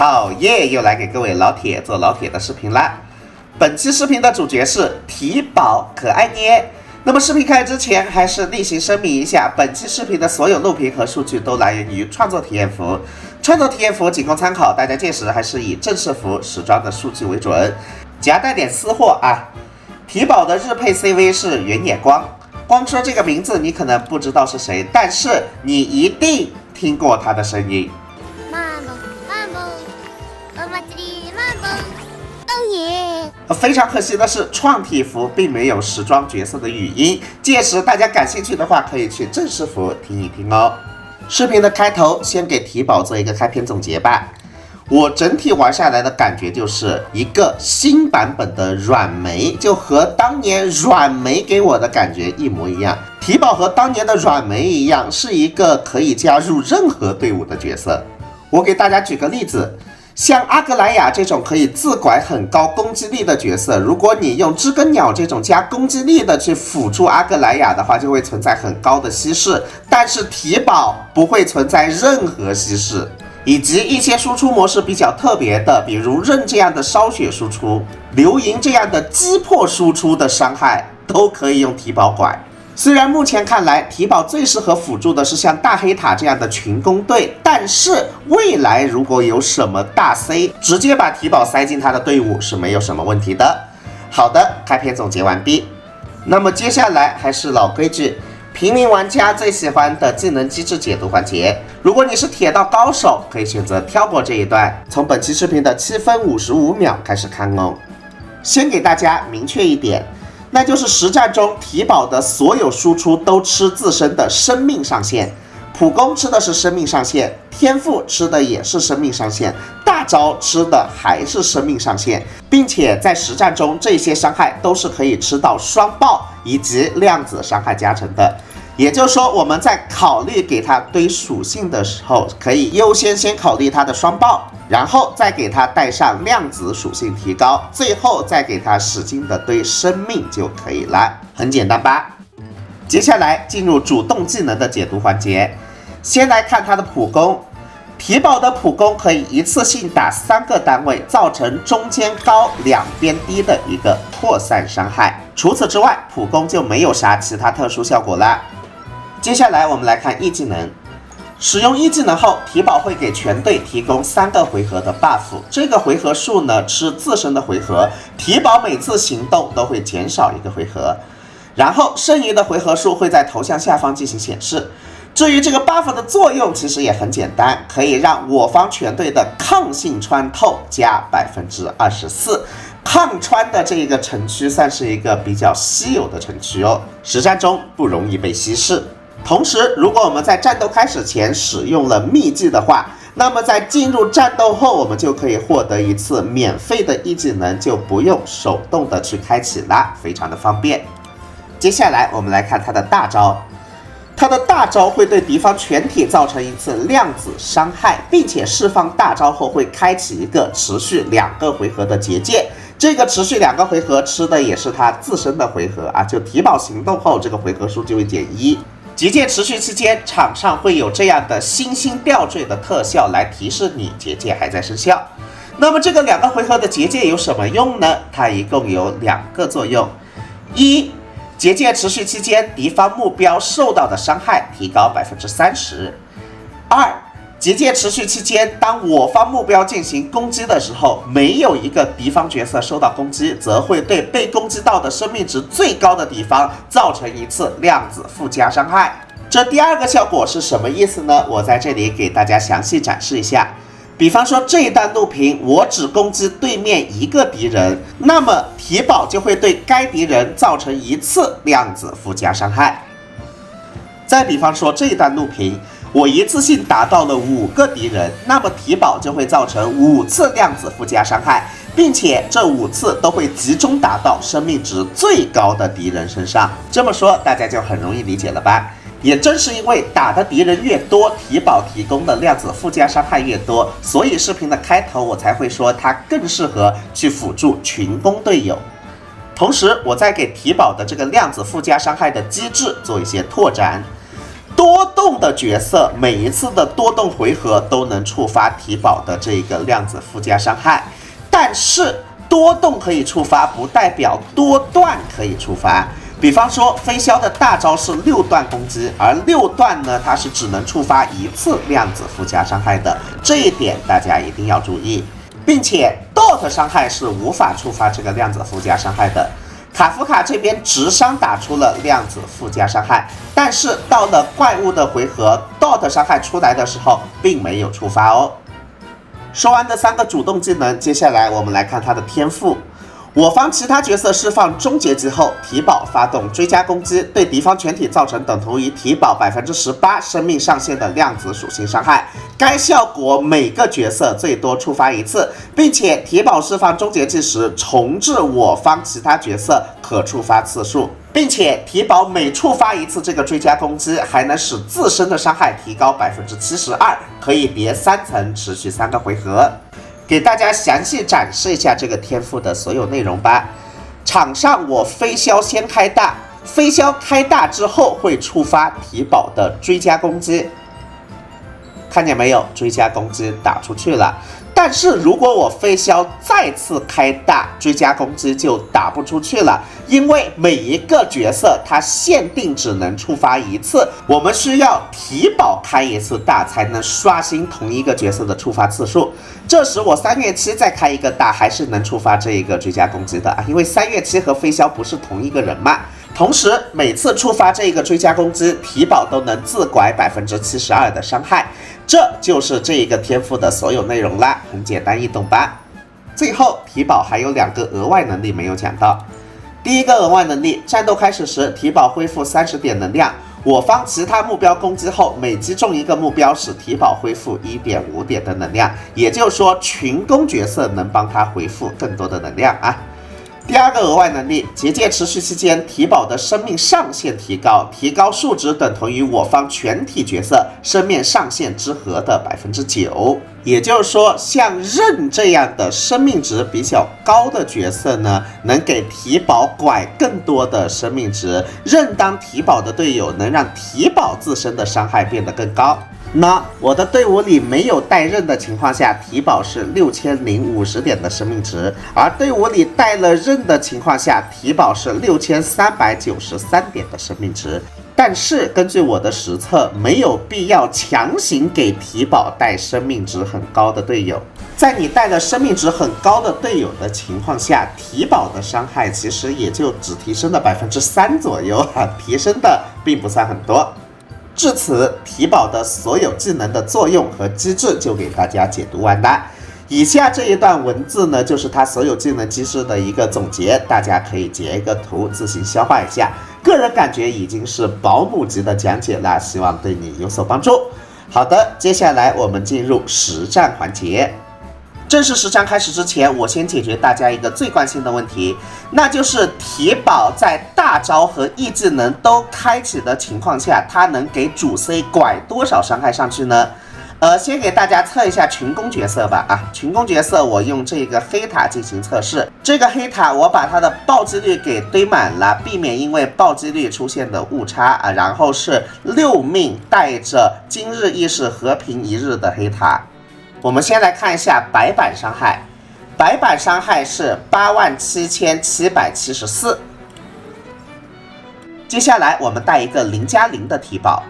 好耶，又来给各位老铁做老铁的视频啦。本期视频的主角是体保，可爱捏。那么视频开始之前，还是例行声明一下，本期视频的所有录屏和数据都来源于创作体验服，创作体验服仅供参考，大家届时还是以正式服时装的数据为准，夹带点私货啊。体保的日配 CV 是原野光，光说这个名字你可能不知道是谁，但是你一定听过他的声音。非常可惜的是，创体服并没有时装角色的语音，届时大家感兴趣的话，可以去正式服听一听哦。视频的开头，先给体保做一个开篇总结吧。我整体玩下来的感觉就是一个新版本的软梅，就和当年软梅给我的感觉一模一样。体保和当年的软梅一样，是一个可以加入任何队伍的角色。我给大家举个例子。像阿格莱雅这种可以自拐很高攻击力的角色，如果你用知更鸟这种加攻击力的去辅助阿格莱雅的话，就会存在很高的稀释。但是体保不会存在任何稀释，以及一些输出模式比较特别的，比如刃这样的烧血输出，流萤这样的击破输出的伤害，都可以用体保拐。虽然目前看来体保最适合辅助的是像大黑塔这样的群攻队，但是未来如果有什么大 C， 直接把体保塞进他的队伍是没有什么问题的。好的，开篇总结完毕。那么接下来还是老规矩，平民玩家最喜欢的技能机制解读环节。如果你是铁道高手，可以选择跳过这一段，从本期视频的7分55秒开始看哦。先给大家明确一点，那就是实战中体保的所有输出都吃自身的生命上限，普攻吃的是生命上限，天赋吃的也是生命上限，大招吃的还是生命上限，并且在实战中这些伤害都是可以吃到双爆以及量子伤害加成的。也就是说，我们在考虑给它堆属性的时候，可以优先考虑它的双爆，然后再给它带上量子属性提高，最后再给它使劲的堆生命就可以了，很简单吧？接下来进入主动技能的解读环节，先来看它的普攻。体保的普攻可以一次性打3个单位，造成中间高两边低的一个扩散伤害。除此之外，普攻就没有啥其他特殊效果啦。接下来我们来看 E 技能。使用 E 技能后，体保会给全队提供3个回合的 buff， 这个回合数呢吃自身的回合，体保每次行动都会减少1个回合，然后剩余的回合数会在头像下方进行显示。至于这个 buff 的作用其实也很简单，可以让我方全队的抗性穿透加24%。抗穿的这个城区算是一个比较稀有的城区哦，实战中不容易被稀释。同时，如果我们在战斗开始前使用了秘技的话，那么在进入战斗后，我们就可以获得一次免费的E技能，就不用手动的去开启啦，非常的方便。接下来我们来看它的大招。它的大招会对敌方全体造成一次量子伤害，并且释放大招后会开启一个持续2个回合的结界。这个持续2个回合吃的也是它自身的回合啊，就体保行动后这个回合数就会减1。结界持续期间，场上会有这样的星星吊坠的特效来提示你结界还在生效。那么这个2个回合的结界有什么用呢？它一共有2个作用。一，结界持续期间，敌方目标受到的伤害提高30%。二，结界持续期间，当我方目标进行攻击的时候，没有一个敌方角色受到攻击，则会对被攻击到的生命值最高的敌方造成一次量子附加伤害。这第2个效果是什么意思呢？我在这里给大家详细展示一下。比方说这一段录屏，我只攻击对面1个敌人，那么体保就会对该敌人造成1次量子附加伤害。再比方说这一段录屏，我一次性打到了5个敌人，那么体保就会造成5次量子附加伤害，并且这5次都会集中打到生命值最高的敌人身上。这么说大家就很容易理解了吧？也正是因为打的敌人越多，体保提供的量子附加伤害越多，所以视频的开头我才会说它更适合去辅助群攻队友。同时，我再给体保的这个量子附加伤害的机制做一些拓展。多动的角色每一次的多动回合都能触发提保的这个量子附加伤害，但是多动可以触发，不代表多段可以触发。比方说飞霄的大招是6段攻击，而6段呢，它是只能触发1次量子附加伤害的，这一点大家一定要注意。并且 DOT 伤害是无法触发这个量子附加伤害的。卡夫卡这边直伤打出了量子附加伤害，但是到了怪物的回合 ，DOT 伤害出来的时候并没有触发哦。说完这3个主动技能，接下来我们来看他的天赋。我方其他角色释放终结技后，提保发动追加攻击，对敌方全体造成等同于提保18%生命上限的量子属性伤害。该效果每个角色最多触发1次，并且提保释放终结技时重置我方其他角色可触发次数，并且提保每触发1次这个追加攻击，还能使自身的伤害提高72%，可以叠3层，持续3个回合。给大家详细展示一下这个天赋的所有内容吧。场上我飞霄先开大，飞霄开大之后会触发提保的追加攻击，看见没有？追加攻击打出去了。但是如果我飞霄再次开大，追加攻击就打不出去了，因为每一个角色它限定只能触发1次，我们需要提保开1次大才能刷新同一个角色的触发次数。这时我3月7再开一个大，还是能触发这一个追加攻击的啊，因为3月7和飞霄不是同一个人嘛。同时每次触发这个追加攻击，提保都能自拐72%的伤害。这就是这一个天赋的所有内容啦，很简单易懂吧？最后提保还有2个额外能力没有讲到。第一个额外能力，战斗开始时提保恢复30点能量，我方其他目标攻击后每击中一个目标使提保恢复1.5点的能量，也就是说群攻角色能帮他恢复更多的能量啊。第二个额外能力，结界持续期间提保的生命上限提高，提高数值等同于我方全体角色生命上限之和的9%。也就是说，像刃这样的生命值比较高的角色呢，能给提保拐更多的生命值。刃当提保的队友，能让提保自身的伤害变得更高。那我的队伍里没有带刃的情况下，提保是6050点的生命值，而队伍里带了刃的情况下，提保是6393点的生命值。但是根据我的实测，没有必要强行给提保带生命值很高的队友。在你带了生命值很高的队友的情况下，提保的伤害其实也就只提升了3%左右啊，提升的并不算很多。至此，提保的所有技能的作用和机制就给大家解读完了。以下这一段文字呢，就是它所有技能机制的一个总结，大家可以截一个图自行消化一下。个人感觉已经是保姆级的讲解了，希望对你有所帮助。好的，接下来我们进入实战环节。正式实战开始之前，我先解决大家一个最关心的问题，那就是提保在大招和 E 技能都开启的情况下，它能给主 C 拐多少伤害上去呢？先给大家测一下群攻角色吧。群攻角色我用这个黑塔进行测试，这个黑塔我把它的暴击率给堆满了，避免因为暴击率出现的误差啊。然后是6命带着今日亦是和平一日的黑塔。我们先来看一下白板伤害，白板伤害是87774。接下来我们带一个0+0的提保。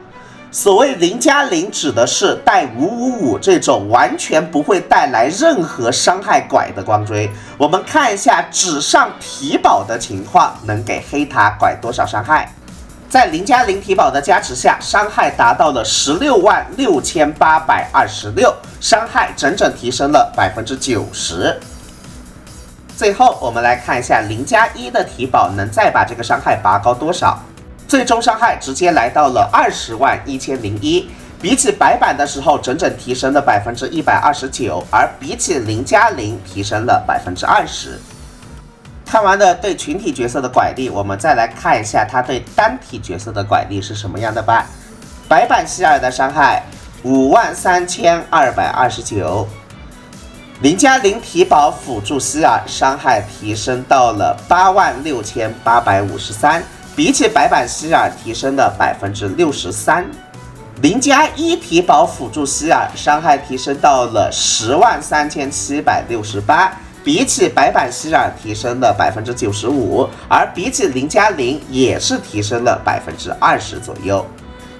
所谓0+0指的是带555这种完全不会带来任何伤害拐的光锥。我们看一下纸上提保的情况，能给黑塔拐多少伤害？在0+0提保的加持下，伤害达到了166826，伤害整整提升了90%。最后我们来看一下0+1的提保能再把这个伤害拔高多少？最终伤害直接来到了201001，比起白板的时候整整提升了129%，而比起0+0提升了20%。看完了对群体角色的拐力，我们再来看一下它对单体角色的拐力是什么样的吧。白板希尔的伤害53229， 0+0提保辅助希尔伤害提升到了86853，比起白板希尔提升了63%。0+1提保辅助希尔伤害提升到了103768，比起白板希尔提升了95%，而比起0+0也是提升了20%左右。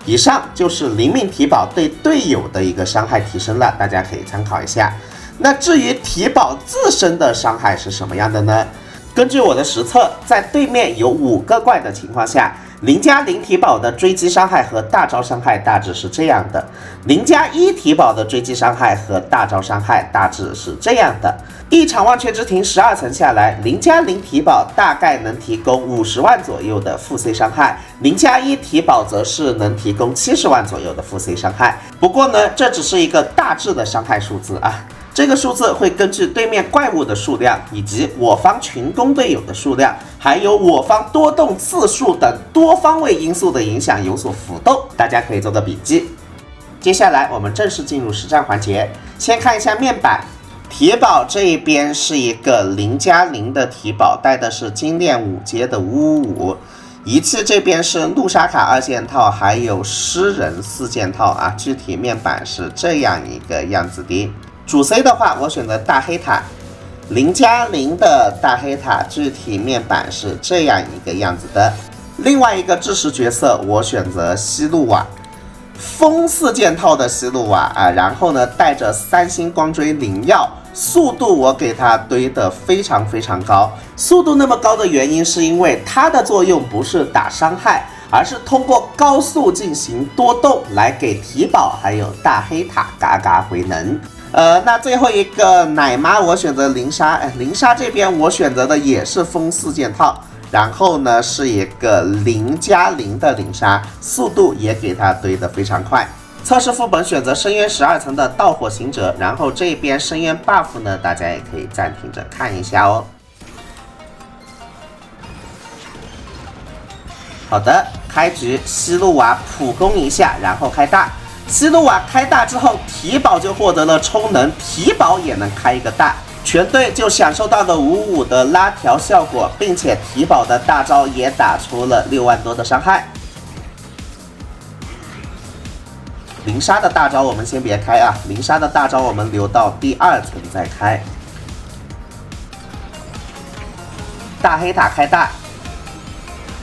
以上就是灵命提保对队友的一个伤害提升了，大家可以参考一下。那至于提保自身的伤害是什么样的呢？根据我的实测，在对面有5个怪的情况下，0+0提保的追击伤害和大招伤害大致是这样的，0+1提保的追击伤害和大招伤害大致是这样的。一场忘却之庭12层下来，0+0提保大概能提供50万左右的负 C 伤害，0+1提保则是能提供70万左右的负 C 伤害。不过呢，这只是一个大致的伤害数字啊。这个数字会根据对面怪物的数量，以及我方群攻队友的数量，还有我方多动次数等多方位因素的影响有所浮动，大家可以做个笔记。接下来我们正式进入实战环节，先看一下面板。提保这一边是一个0+0的提保，带的是精炼5阶的555。仪器这边是怒沙卡2件套，还有诗人4件套啊，具体面板是这样一个样子的。主 C 的话，我选择大黑塔，0+0的大黑塔，具体面板是这样一个样子的。另外一个制式角色，我选择希路瓦，风4件套的希路瓦啊，然后呢带着3星光锥灵药，速度我给它堆得非常高。速度那么高的原因是因为它的作用不是打伤害，而是通过高速进行多动来给提保还有大黑塔嘎嘎回能。那最后一个奶妈我选择灵莎，灵莎这边我选择的也是风4件套，然后呢是一个0+0的灵莎，速度也给它堆得非常快。测试副本选择深渊12层的盗火行者，然后这边深渊 buff 呢，大家也可以暂停着看一下哦。好的，开局希路瓦普攻一下，然后开大。希路瓦开大之后，提保就获得了充能，提保也能开一个大，全队就享受到了55的拉条效果，并且提保的大招也打出了6万多的伤害。灵莎的大招我们先别开啊，灵莎的大招我们留到第2层再开。大黑塔开大，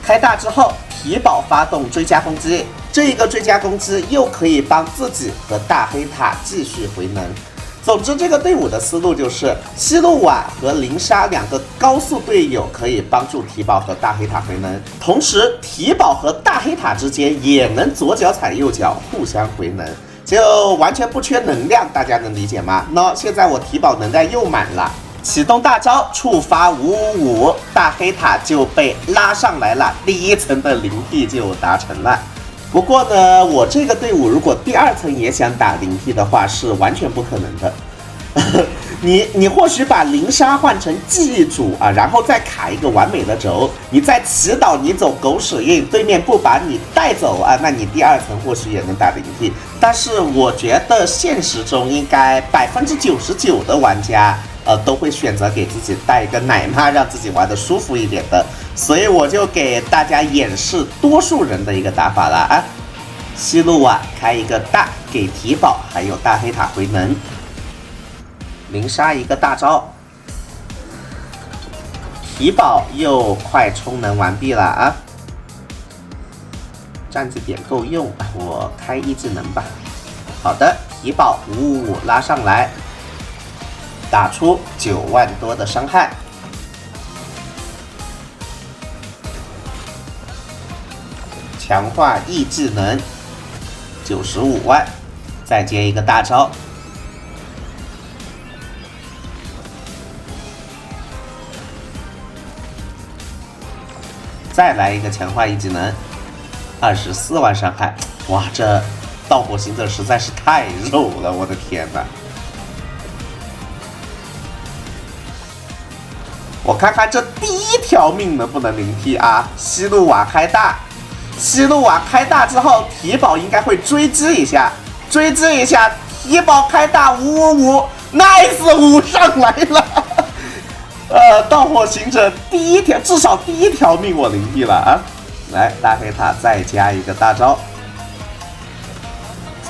开大之后提保发动追加攻击。这个追加攻击又可以帮自己和大黑塔继续回能。总之，这个队伍的思路就是希路瓦和灵莎2个高速队友可以帮助提保和大黑塔回能，同时提保和大黑塔之间也能左脚踩右脚互相回能，就完全不缺能量，大家能理解吗？那现在我提保能量又满了，启动大招触发555，大黑塔就被拉上来了，第1层的灵替就达成了。不过呢，我这个队伍如果第2层也想打灵替的话，是完全不可能的。你或许把灵莎换成记忆主啊，然后再卡一个完美的轴，你再祈祷你走狗屎运，对面不把你带走啊，那你第2层或许也能打灵替。但是我觉得现实中应该99%的玩家都会选择给自己带一个奶妈，让自己玩得舒服一点的。所以我就给大家演示多数人的一个打法了啊。希路瓦开一个大，给提保还有大黑塔回能。灵莎一个大招，提保又快充能完毕了啊！战绩点够用，我开1技能吧。好的，提保555拉上来，打出9万多的伤害。强化 E 技能95万，再接一个大招。再来一个强化 E 技能，24万伤害，哇，这盗火行者实在是太肉了，我的天哪！我看看这第1条命能不能灵替啊？希路瓦开大，希路瓦开大之后，提保应该会追击一下，提保开大555，nice 5上来了。盗火行者至少第1条命我灵替了啊！来，大黑塔再加一个大招，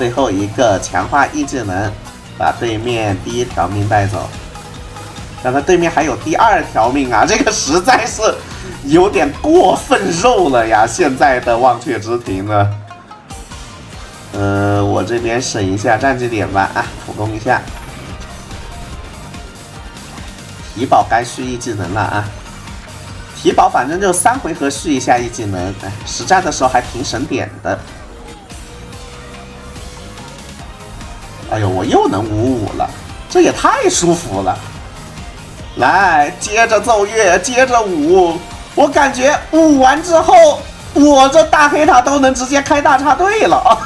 最后一个强化 E 技能，把对面第一条命带走。但他对面还有第二条命啊，这个实在是有点过分肉了呀！现在的忘却之庭呢？我这边省一下战绩点吧，啊，普攻一下。提宝该续一技能了啊！提宝反正就3回合续一下一技能，哎，实战的时候还挺省点的。哎呦，我又能55了，这也太舒服了！来，接着奏乐，接着舞，我感觉舞完之后，我这大黑塔都能直接开大插队了。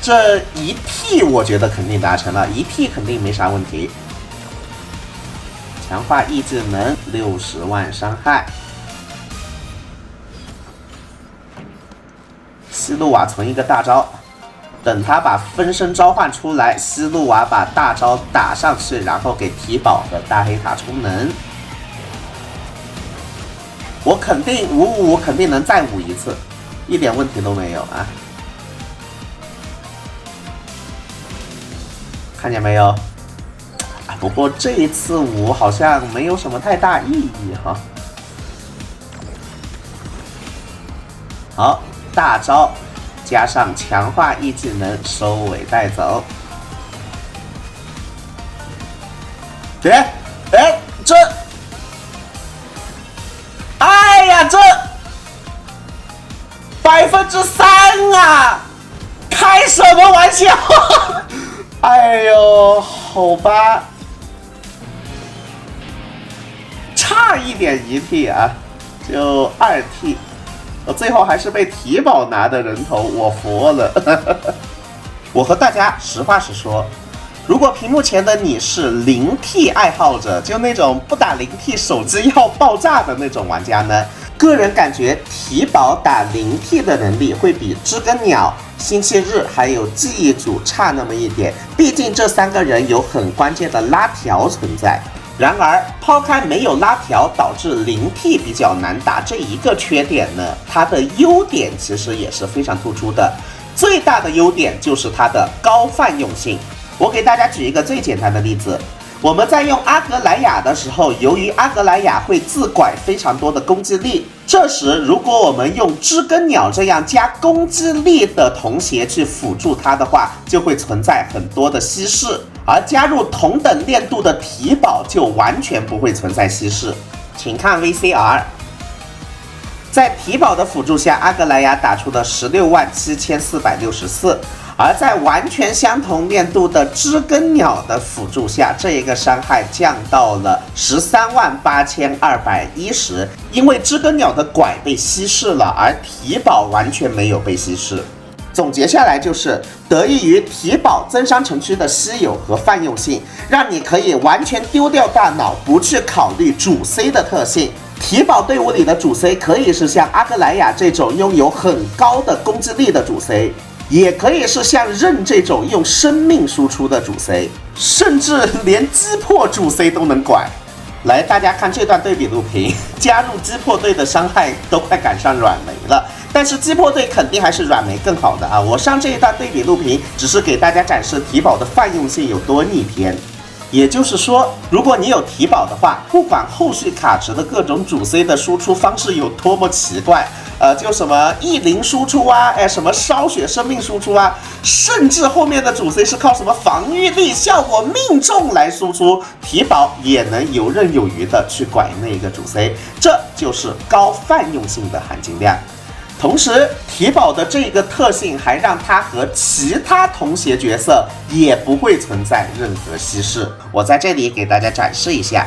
这一 T 我觉得肯定达成了，1 T 肯定没啥问题。强化 E 技能60万伤害。西路瓦存一个大招，等他把分身召唤出来，西路瓦把大招打上去，然后给提宝的大黑塔充能。我肯定55肯定能再舞一次，一点问题都没有啊！看见没有？不过这一次舞好像没有什么太大意义哈。好，大招加上强化 E 技能收尾带走。这，哎呀，这3%啊！开什么玩笑？哎呦，好吧，差一点1 T 啊，就2 T， 我最后还是被提宝拿的人头，我服了。我和大家实话实说，如果屏幕前的你是0 T 爱好者，就那种不打0 T 手机要爆炸的那种玩家呢，个人感觉提宝打0 T 的能力会比知更鸟、星期日还有记忆组差那么一点，毕竟这3个人有很关键的拉条存在。然而，抛开没有拉条导致0 T 比较难打这一个缺点呢，它的优点其实也是非常突出的。最大的优点就是它的高泛用性。我给大家举一个最简单的例子。我们在用阿格莱雅的时候，由于阿格莱雅会自拐非常多的攻击力，这时如果我们用知更鸟这样加攻击力的童鞋去辅助它的话，就会存在很多的稀释，而加入同等练度的提宝就完全不会存在稀释。请看 VCR， 在提宝的辅助下，阿格莱雅打出的167464。而在完全相同练度的知更鸟的辅助下，这一个伤害降到了138210，因为知更鸟的拐被稀释了，而提宝完全没有被稀释。总结下来就是，得益于提宝增伤城区的稀有和泛用性，让你可以完全丢掉大脑，不去考虑主 C 的特性。提宝队伍里的主 C 可以是像阿格莱雅这种拥有很高的攻击力的主 C。也可以是像刃这种用生命输出的主 C， 甚至连击破主 C 都能拐。来，大家看这段对比录屏，加入击破队的伤害都快赶上软梅了，但是击破队肯定还是软梅更好的啊！我上这一段对比录屏，只是给大家展示提宝的泛用性有多逆天。也就是说，如果你有提宝的话，不管后续卡池的各种主 C 的输出方式有多么奇怪，就什么E0输出啊，什么烧血生命输出啊，甚至后面的主 C 是靠什么防御力效果命中来输出，提宝也能游刃有余的去拐那个主 C， 这就是高泛用性的含金量。同时，提宝的这个特性还让它和其他童鞋角色也不会存在任何稀释。我在这里给大家展示一下，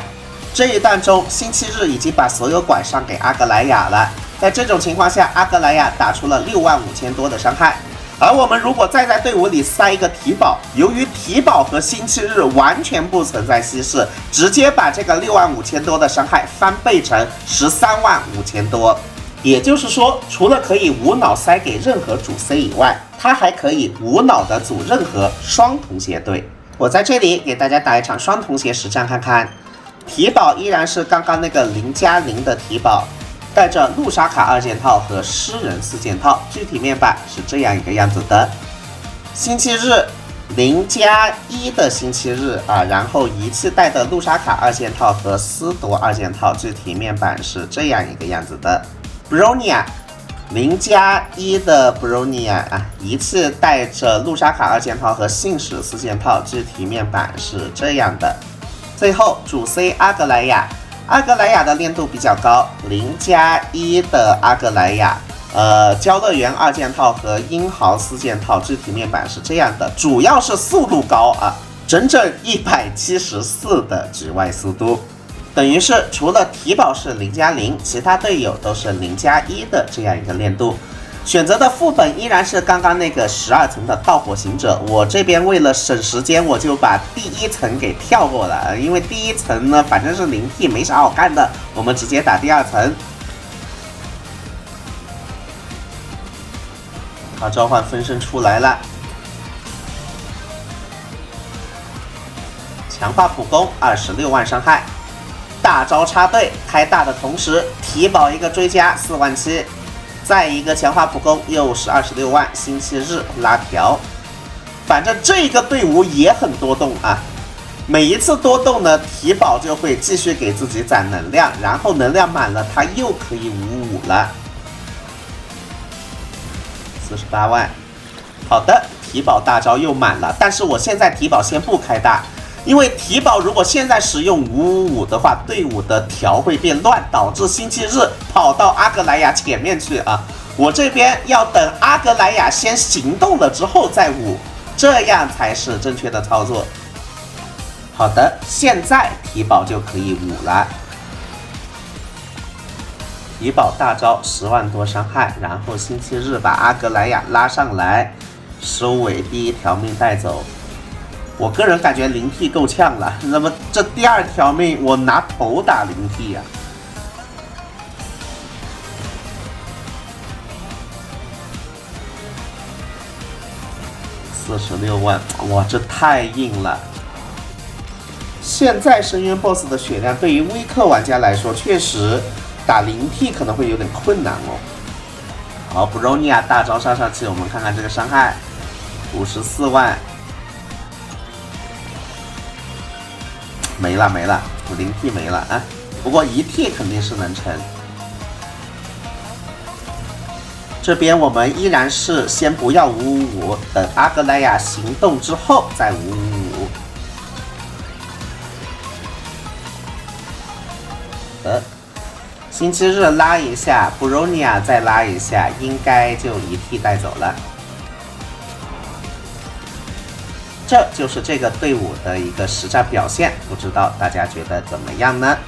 这一段中，星期日已经把所有拐伤给阿格莱雅了。在这种情况下，阿格莱雅打出了65000多的伤害。而我们如果再在队伍里塞一个提宝，由于提宝和星期日完全不存在稀释，直接把这个65000多的伤害翻倍成135000多。也就是说，除了可以无脑塞给任何主 C 以外，它还可以无脑的组任何双童鞋队。我在这里给大家打一场双童鞋实战看看。提宝依然是刚刚那个0+0的提宝，带着路沙卡2件套和诗人4件套，具体面板是这样一个样子的。星期日0+1的星期日啊，然后一次带的路沙卡2件套和斯铎2件套，具体面板是这样一个样子的。Bronia 0+1的 Bronia 啊，一次带着路沙卡2件套和信使4件套，具体面板是这样的。最后主 C 阿格莱雅，阿格莱雅的练度比较高，0+1的阿格莱雅。交乐园2件套和英豪4件套，具体面板是这样的，主要是速度高啊，整整174的局外速度，等于是除了体保是0+0，其他队友都是0+1的这样一个练度。选择的副本依然是刚刚那个12层的盗火行者，我这边为了省时间，我就把第1层给跳过了，因为第1层呢反正是0T，没啥好看的，我们直接打第2层。好，召唤分身出来了，强化普攻26万伤害，大招插队，开大的同时提保一个追加4万7，再一个强化普攻又是26万，星期日拉条，反正这个队伍也很多动啊，每一次多动呢，提保就会继续给自己攒能量，然后能量满了，它又可以55了。48万，好的，提保大招又满了，但是我现在提保先不开大，因为提保如果现在使用555的话，队伍的条会变乱，导致星期日跑到阿格莱雅前面去啊。我这边要等阿格莱雅先行动了之后再5，这样才是正确的操作。好的，现在提保就可以5了。提保大招10万多伤害，然后星期日把阿格莱雅拉上来，收尾第1条命带走。我个人感觉0T 够呛了，那么这第2条命我拿头打0T 呀。46万，哇，这太硬了。现在深渊 BOSS 的血量对于微氪玩家来说，确实打0T 可能会有点困难哦。好，布罗尼亚大招上去，我们看看这个伤害，54万，没了，0T 没了啊。不过1T 肯定是能成。这边我们依然是先不要555，等阿格莱雅行动之后再555。星期日拉一下，布罗尼亚再拉一下，应该就1T 带走了。这就是这个队伍的一个实战表现，不知道大家觉得怎么样呢？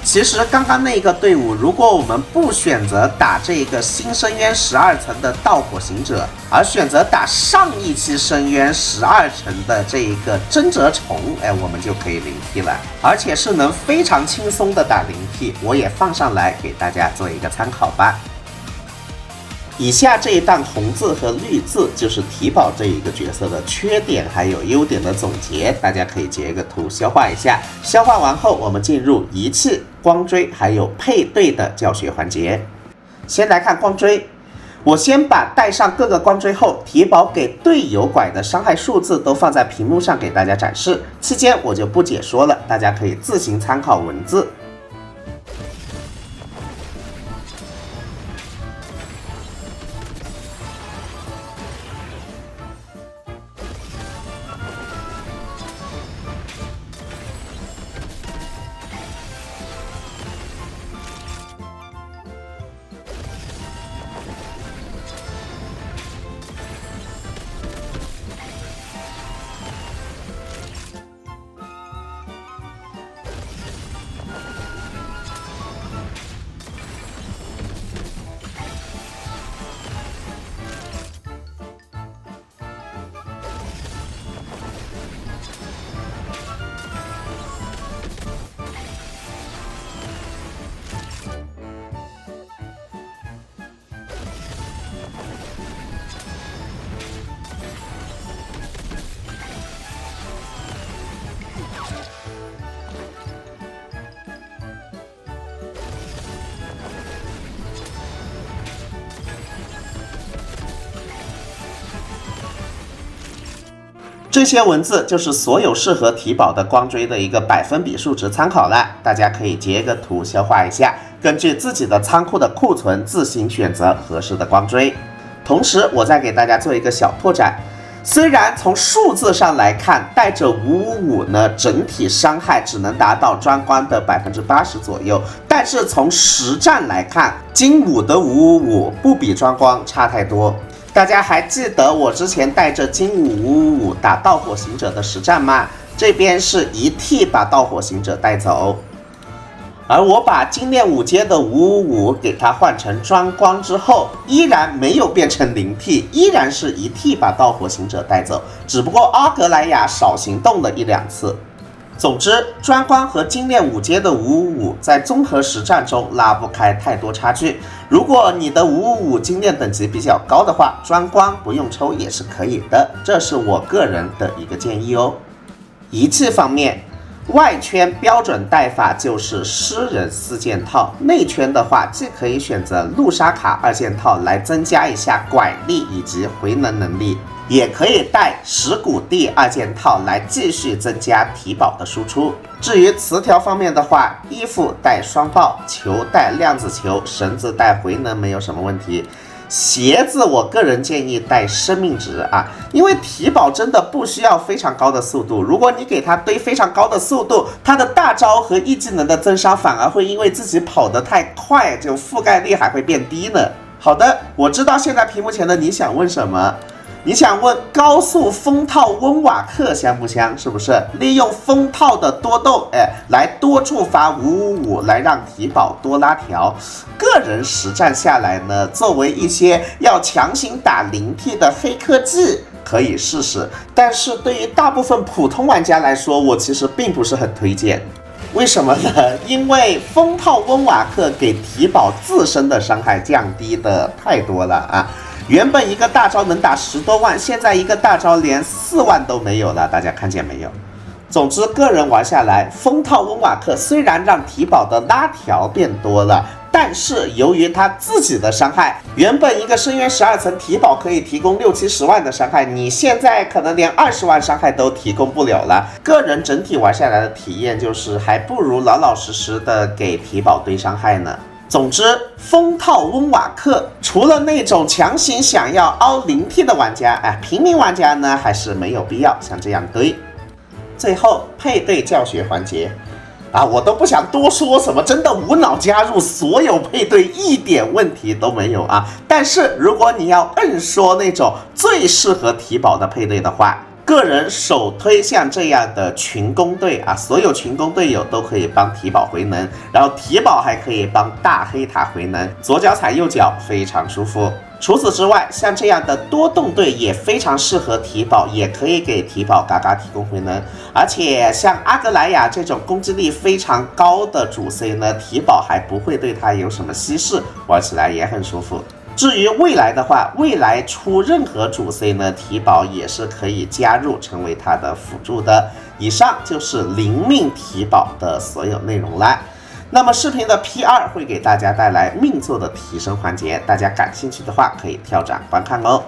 其实刚刚那个队伍，如果我们不选择打这个新深渊12层的盗火行者，而选择打上一期深渊12层的这一个真蛰虫，我们就可以0T 了，而且是能非常轻松的打0T。我也放上来给大家做一个参考吧。以下这一段红字和绿字就是提保这一个角色的缺点还有优点的总结，大家可以截个图消化一下。消化完后，我们进入仪器、光锥还有配对的教学环节。先来看光锥，我先把带上各个光锥后，提保给队友拐的伤害数字都放在屏幕上给大家展示，期间我就不解说了，大家可以自行参考文字。这些文字就是所有适合提宝的光锥的一个百分比数值参考了，大家可以截个图消化一下，根据自己的仓库的库存自行选择合适的光锥。同时，我再给大家做一个小拓展。虽然从数字上来看，带着555呢，整体伤害只能达到专光的80%左右，但是从实战来看，金5的555不比专光差太多。大家还记得我之前带着金5 555打盗火行者的实战吗？这边是1T 把盗火行者带走。而我把精炼5阶的555给它换成专光之后，依然没有变成0T，依然是1T 把盗火行者带走，只不过阿格莱雅少行动了1、2次。总之，专光和精炼5阶的555在综合实战中拉不开太多差距。如果你的555精炼等级比较高的话，专光不用抽也是可以的，这是我个人的一个建议哦。仪器方面，外圈标准带法就是诗人4件套，内圈的话既可以选择露莎卡2件套来增加一下拐力以及回能力，也可以带石谷地2件套来继续增加提宝的输出。至于词条方面的话，衣服带双爆，球带量子球，绳子带回能没有什么问题。鞋子我个人建议带生命值啊，因为提宝真的不需要非常高的速度，如果你给它堆非常高的速度，它的大招和一技能的增伤反而会因为自己跑得太快，就覆盖率还会变低呢。好的，我知道现在屏幕前的你想问什么，你想问高速风套温瓦克香不香？是不是利用风套的多动，来多触发555，来让提宝多拉条？个人实战下来呢，作为一些要强行打0T的黑科技，可以试试。但是对于大部分普通玩家来说，我其实并不是很推荐。为什么呢？因为风套温瓦克给提宝自身的伤害降低的太多了啊！原本一个大招能打10多万，现在一个大招连4万都没有了，大家看见没有？总之，个人玩下来，风套温瓦克虽然让提宝的拉条变多了，但是由于他自己的伤害，原本一个深渊12层提宝可以提供6、70万的伤害，你现在可能连20万伤害都提供不了了。个人整体玩下来的体验就是，还不如老老实实的给提宝堆伤害呢。总之，风套温瓦克除了那种强行想要凹0T的玩家，平民玩家呢还是没有必要像这样堆。最后配对教学环节我都不想多说什么，真的无脑加入，所有配对一点问题都没有啊。但是如果你要硬说那种最适合提宝的配对的话，个人首推像这样的群攻队所有群攻队友都可以帮提宝回能，然后提宝还可以帮大黑塔回能，左脚踩右脚非常舒服。除此之外，像这样的多动队也非常适合提宝，也可以给提宝嘎嘎提供回能。而且像阿格莱雅这种攻击力非常高的主 C 呢，提宝还不会对它有什么稀释，玩起来也很舒服。至于未来的话，未来出任何主 C 呢，提宝也是可以加入成为它的辅助的。以上就是灵命提宝的所有内容啦。那么视频的 P2 会给大家带来命座的提升环节，大家感兴趣的话可以跳转观看哦。